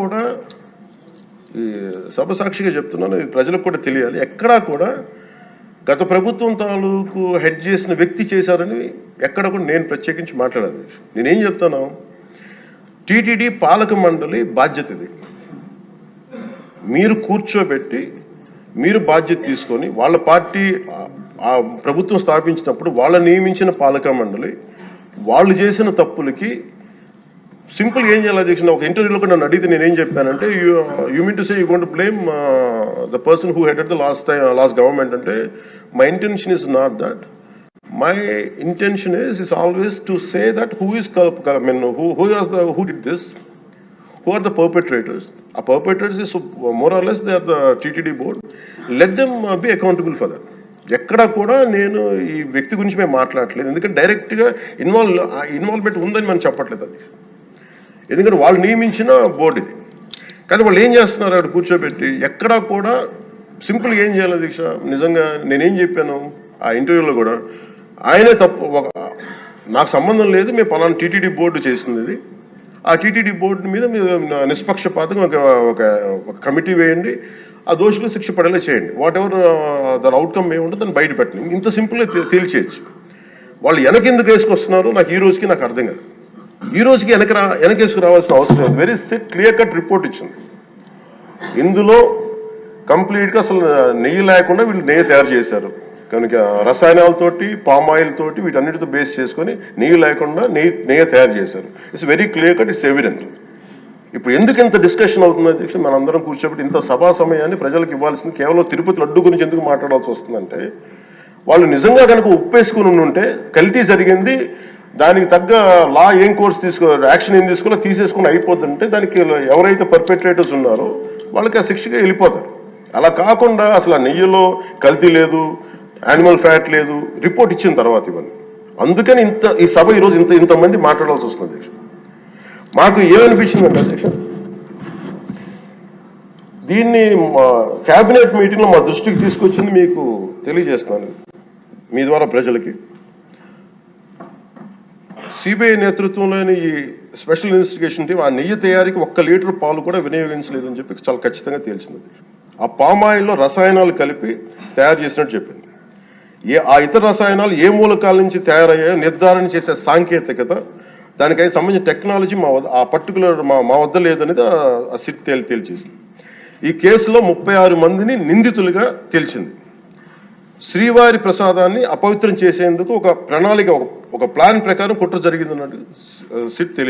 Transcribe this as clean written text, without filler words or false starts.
కూడా ఈ సభ సాక్షిగా చెప్తున్నాను, ఇది ప్రజలకు కూడా తెలియాలి. ఎక్కడా కూడా గత ప్రభుత్వం తాలూకు హెడ్ చేసిన వ్యక్తి చేశారని ఎక్కడ కూడా నేను ప్రత్యేకించి మాట్లాడాలి. నేనేం చెప్తాను, టీటీడీ పాలక మండలి బాధ్యత ఇది. మీరు కూర్చోబెట్టి మీరు బాధ్యత తీసుకొని వాళ్ళ పార్టీ ఆ ప్రభుత్వం స్థాపించినప్పుడు వాళ్ళ నియమించిన పాలక మండలి వాళ్ళు చేసిన తప్పులకి సింపుల్ ఏం చేయాలి అధ్యక్ష, ఒక ఇంటర్వ్యూలో కూడా నన్ను అడిగితే నేనేం చెప్పానంటే, you mean to say you going to blame the person who headed the last government అంటే, my intention is not that. My intention is always to say that who did this, who are the perpetrators. A perpetrators is more or less they are the TTD board. Let them be accountable for that. ఎక్కడ కూడా నేను ఈ వ్యక్తి గురించి మేము మాట్లాడలేదు, ఎందుకంటే డైరెక్ట్గా ఇన్వాల్వ్మెంట్ ఉందని మనం చెప్పట్లేదు అది, ఎందుకంటే వాళ్ళు నియమించిన బోర్డు ఇది. కానీ వాళ్ళు ఏం చేస్తున్నారు, అక్కడ కూర్చోబెట్టి ఎక్కడా కూడా సింపుల్గా ఏం చేయాలి దీక్ష, నిజంగా నేనేం చెప్పాను ఆ ఇంటర్వ్యూలో కూడా, ఆయనే తప్పు, నాకు సంబంధం లేదు, మేము పలానా టీటీడీ బోర్డు చేసింది ఇది, ఆ టీటీడీ బోర్డు మీద మీరు నిష్పక్షపాతంగా ఒక కమిటీ వేయండి, ఆ దోషులు శిక్ష పడేలా చేయండి, వాట్ ఎవర్ దాని అవుట్కమ్ ఏముంటుందో దాన్ని బయట పెట్టండి, ఇంత సింపుల్గా తేల్చేయచ్చు. వాళ్ళు వెనకెందుకు వేసుకొస్తున్నారు నాకు ఈ రోజుకి నాకు అర్థం కాదు. ఈ రోజుకి వెనకేసుకు రావాల్సిన అవసరం లేదు. వెరీ క్లియర్ కట్ రిపోర్ట్ ఇచ్చింది. ఇందులో కంప్లీట్గా అసలు నెయ్యి లేకుండా వీళ్ళు నెయ్యి తయారు చేశారు కనుక, రసాయనాలతోటి పామాయిల్ తోటి వీటన్నిటితో బేస్ చేసుకొని నెయ్యి లేకుండా నెయ్యి తయారు చేశారు. It's very clear cut, it's evident. ఇప్పుడు ఎందుకు ఇంత డిస్కషన్ అవుతుంది అధ్యక్ష, మనందరం కూర్చోబెట్టి ఇంత సభా సమయాన్ని ప్రజలకు ఇవ్వాల్సింది కేవలం తిరుపతి లడ్డు గురించి ఎందుకు మాట్లాడాల్సి వస్తుందంటే, వాళ్ళు నిజంగా కనుక ఉప్పేసుకుని ఉంటే కల్తీ జరిగింది, దానికి తగ్గ లా ఏం కోర్సు యాక్షన్ ఏం తీసుకోవాలో తీసేసుకుని అయిపోతుంటే, దానికి ఎవరైతే పర్పెట్రేటర్స్ ఉన్నారో వాళ్ళకి ఆ శిక్షగా వెళ్ళిపోతారు. అలా కాకుండా అసలు ఆ నెయ్యిలో కల్తీ లేదు, యానిమల్ ఫ్యాట్ లేదు, రిపోర్ట్ ఇచ్చిన తర్వాత ఇవన్నీ. అందుకని ఈ సభ ఈరోజు ఇంతమంది మాట్లాడాల్సి వస్తుంది అధ్యక్ష. మాకు ఏమనిపించిందంటే అధ్యక్ష, దీన్ని క్యాబినెట్ మీటింగ్లో మా దృష్టికి తీసుకొచ్చింది మీకు తెలియజేస్తున్నాను మీ ద్వారా ప్రజలకి. సిబిఐ నేతృత్వంలోని ఈ స్పెషల్ ఇన్వెస్టిగేషన్ టీం ఆ నెయ్యి తయారీకి 1 లీటర్ పాలు కూడా వినియోగించలేదని చెప్పి చాలా ఖచ్చితంగా తేల్చింది. ఆ పామాయిల్లో రసాయనాలు కలిపి తయారు చేసినట్టు చెప్పింది. ఆ ఇతర రసాయనాలు ఏ మూలకాల నుంచి తయారయ్యాయో నిర్ధారణ చేసే సాంకేతికత, దానికి సంబంధించిన టెక్నాలజీ ఆ పర్టికులర్ మా వద్ద లేదనేది ఆ సిట్ తేల్చేసింది. ఈ కేసులో 36 మందిని నిందితులుగా తేల్చింది. శ్రీవారి ప్రసాదాన్ని అపవిత్రం చేసేందుకు ఒక ప్రణాళిక, ఒక ప్లాన్ ప్రకారం కుట్ర జరిగిందన్నట్టు సిట్ తెలియజేసింది.